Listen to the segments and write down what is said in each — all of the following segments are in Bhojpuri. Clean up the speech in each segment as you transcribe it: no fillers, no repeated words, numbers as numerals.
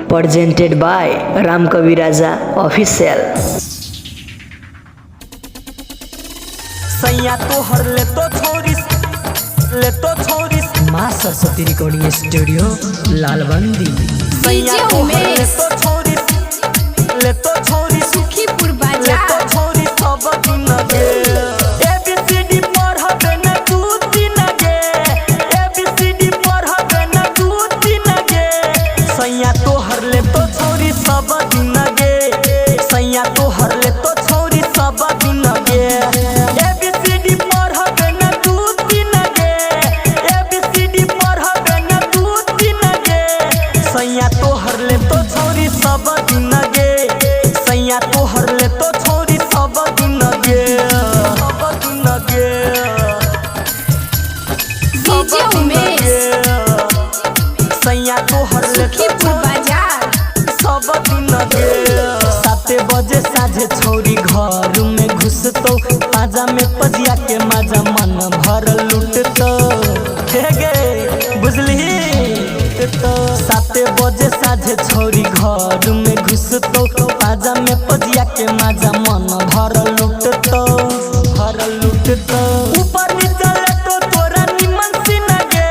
presented by Ram Kavi Raja Official। सैया तो हर ले तो छोरी माँ सरस्वती रिकॉर्डिंग स्टूडियो लालबंदी। सैया तो हर ले तो छोरी सुखीपुर ले बाजार तो छोरी सब दिन गे ABCD पढ़बे न दू दिन गे ABCD पढ़बे न दू दिन गे सैया तो हर ले तो छोरी सब दिन गे सैया तो हर ले तो छोरी सब दिन गे ABCD पढ़बे न दू दिन गे ABCD पढ़बे न दू दिन गे सैया तो हर ले तो छोरी सब दिन गे सैया तो हर ले तो छोरी सब दिन गे डीजे उमेश सैया तो हर ले तो सुखीपुर बाजार सब दिन गे 7 बजे साझे छोरी घर में घुसतो पाजा में पजिया के मजा मन भर लुटतो हे गे बुझली तो 7 बजे साझे छोरी घर में घुसतो पाजा में पजिया के मजा मन भर लुटतो ऊपर नीचे ले तो तोरा निमन सिन गे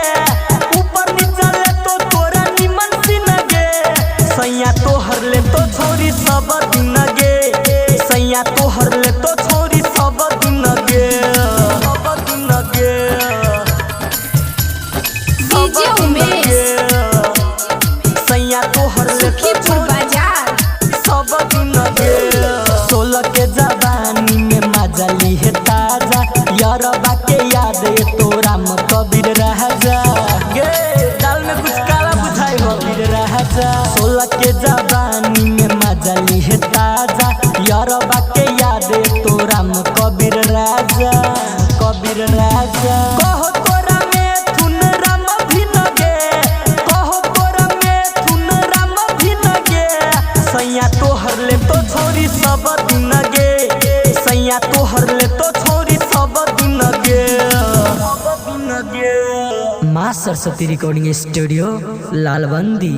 ऊपर नीचे ले तो तोरा निमन सिन गे सैया तो हर ले तो छोरी सब दिन गे सैया तो हर ले तो छोरी सब दिन गे डीजे उमेश सैया तो हर ले तो सुखीपुर बाजार सब दिन गे 16 के जवानी में मजा ली है ताजा यारबा के याद ये तो राम कबीर राजा गे दाल में कुछ काला बुझाई हो कबीर राजा 16 के जवानी में मजा ली है ताजा यारबा के याद ये तो राम कबीर राजा कहो तोरा में थुन राम भी न गे कहो तोरा में थुन राम भी न गे सैया तो हर ले तो छोरी सब दिन गे सैया तो हर ले तो छोरी सब दिन गे माँ सरस्वती रिकॉर्डिंग स्टूडियो लालबंदी।